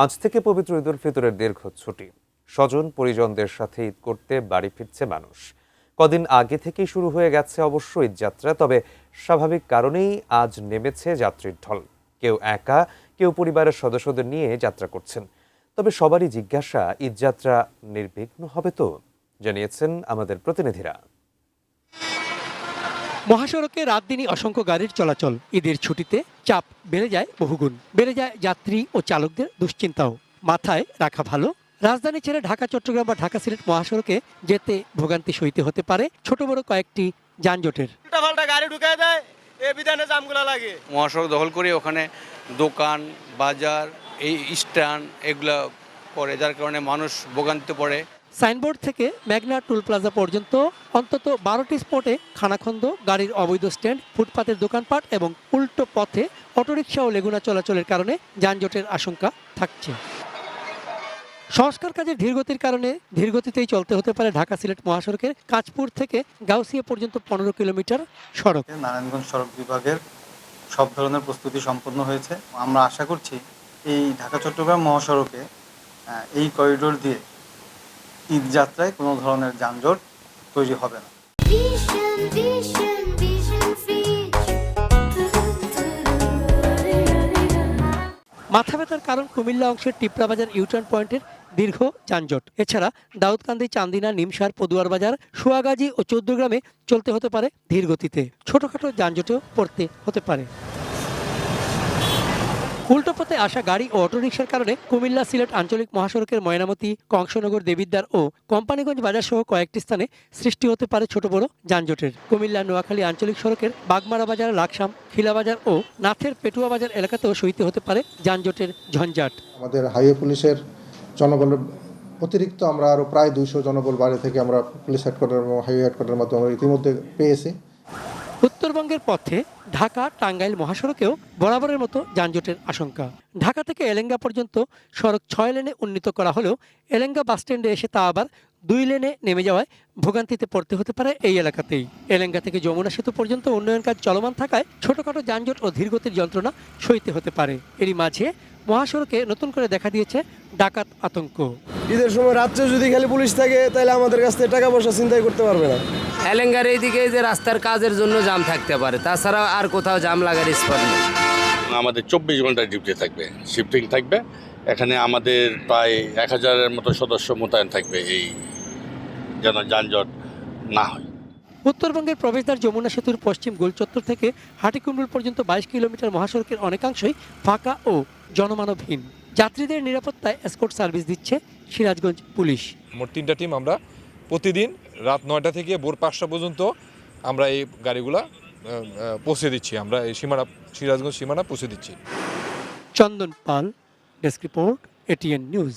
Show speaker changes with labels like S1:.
S1: আজ থেকে পবিত্র ঈদুল ফিতরের দীর্ঘ ছুটি। স্বজন পরিজনদের সাথে ঈদ করতে বাড়ি ফিরছে মানুষ। কদিন আগে থেকেই শুরু হয়ে গেছে অবশ্য ঈদযাত্রা, তবে স্বাভাবিক কারণেই আজ নেমেছে যাত্রীর ঢল। কেউ একা, কেউ পরিবারের সদস্যদের নিয়ে যাত্রা করছেন। তবে সবারই জিজ্ঞাসা, ঈদযাত্রা নির্বিঘ্ন হবে তো? জানিয়েছেন আমাদের প্রতিনিধিরা।
S2: মহাসড়কে রাত দিনই অসংখ্য গাড়ির চলাচল। ঈদের ছুটিতে চাপ বেড়ে যায় বহুগুণ। বেড়ে যায় যাত্রী ও চালকদের দুশ্চিন্তাও। মাথায় রাখা ভালো, রাজধানী ছেড়ে ঢাকা, চট্টগ্রাম বা ঢাকা সিলেট মহাসড়কে যেতে ভোগান্তি সইতে হতে পারে ছোট বড় কয়েকটি যানজটের।
S3: গাড়ি ঢুকায় দেয়, এই বিধানে জামগুলা লাগে।
S4: মহাসড়ক দখল করে ওখানে দোকান বাজার এই স্ট্যান্ড এগুলা করে, যার কারণে মানুষ ভোগান্তিতে পড়ে।
S2: সাইনবোর্ড থেকে মেঘনা টুল প্লাজা পর্যন্ত অন্তত 12টি স্পটে খানাখন্দ, গাড়ির অবৈধ স্ট্যান্ড, ফুটপাতের দোকানপাট এবং উল্টো পথে অটোরিকশা ও লেগুনা চলাচলের কারণে যানজটের আশঙ্কা থাকছে। সংস্কার কাজের ধীরগতির কারণে ধীরগতিতেই চলতে হতে পারে ঢাকা সিলেট মহাসড়কের কাঁচপুর থেকে গাউসিয়া পর্যন্ত 15 কিলোমিটার সড়ক।
S5: নারায়ণগঞ্জ সড়ক বিভাগের সব ধরনের প্রস্তুতি সম্পন্ন হয়েছে। আমরা আশা করছি এই ঢাকা চট্টগ্রাম মহাসড়কে এই করিডোর দিয়ে ঈদ যাত্রায় কোনো ধরনের যানজট তৈরি হবে না।
S2: মাথা ব্যথার কারণ কুমিল্লা অংশের টিপরা বাজার ইউটার্ন পয়েন্টের দীর্ঘ যানজট। এছাড়া দাউদকান্দি, চান্দিনা, নিমসার, পদুয়ার বাজার, সোয়াগাজী ও চৌদ্দগ্রামে চলতে হতে পারে ধীর গতিতে। ছোটখাটো যানজটেও পড়তে হতে পারে। উল্টো পথে আসা গাড়ি ও অটোরিকশার কারণে কুমিল্লা সিলেট আঞ্চলিক মহাসড়কের ময়নামতি, কংসনগর, দেবিদ্বার ও কোম্পানিগঞ্জ বাজার সহ কয়েকটি স্থানে সৃষ্টি হতে পারে ছোট বড় যানজটের। কুমিল্লা নোয়াখালী আঞ্চলিক সড়কের বাগমারা বাজার, লাকসাম, খিলাবাজার ও নাথের পেটুয়া বাজার এলাকাতেও সইতে হতে পারে যানজটের ঝঞ্ঝাট।
S6: আমাদের হাইওয়ে পুলিশের জনবলের অতিরিক্ত আমরা আরও প্রায় 200 জনবল বাড়ি থেকে আমরা পুলিশ হেডকোয়ার্টার এবং হাইওয়ে হেডকোয়ার্টারের মাধ্যমে আমরা ইতিমধ্যে পেয়েছি।
S2: উত্তরবঙ্গের পথে ঢাকা টাঙ্গাইল মহাসড়কেও বরাবরের মতো যানজটের আশঙ্কা। ঢাকা থেকে এলেঙ্গা পর্যন্ত সড়ক 6 লেনে উন্নীত করা হলেও এলেঙ্গা বাসস্ট্যান্ডে এসে তা আবার 2 লেনে নেমে যাওয়ায় ভোগান্তিতে পড়তে হতে পারে এই এলাকাতেই। এলেঙ্গা থেকে যমুনা সেতু পর্যন্ত উন্নয়ন কাজ চলমান থাকায় ছোটখাটো যানজট ও ধীরগতির যন্ত্রণা সইতে হতে পারে। এরই মাঝে মহাসড়কে নতুন করে দেখা দিয়েছে ডাকাত আতঙ্ক।
S3: ঈদের সময় রাত্রে যদি খালি পুলিশ থাকে তাহলে আমাদের কাছ থেকে টাকা পয়সা চিন্তাই করতে পারবে না।
S7: এলেঙ্গার এইদিকে যে রাস্তার কাজের জন্য জাম থাকতে পারে, তাছাড়া আর কোথাও জাম লাগার স্পট নেই।
S4: আমাদের 24 ঘন্টা ডিউটি থাকবে, শিফটিং থাকবে। এখানে আমাদের প্রায় 1000-এর মতো সদস্য মোতায়েন থাকবে, এই যেন যানজট না হয়।
S2: উত্তরবঙ্গের প্রবেশদ্বার যমুনা সেতুর পশ্চিম গোলচত্বর থেকে হাটিকুমরুল পর্যন্ত 22 কিলোমিটার মহাসড়কের অনেকাংশই ফাঁকা ও জনমানবহীন। যাত্রীদের নিরাপত্তায় এসকর্ট সার্ভিস দিচ্ছে সিরাজগঞ্জ পুলিশ।
S8: মোট 3টা টিম আমরা প্রতিদিন রাত 9টা থেকে ভোর 5টা পর্যন্ত আমরা এই গাড়িগুলা পৌঁছে দিচ্ছি। আমরা এই সিরাজগঞ্জ সীমানা পৌঁছে দিচ্ছি।
S2: চন্দন পাল, ডেস্ক রিপোর্ট, এটিএন নিউজ।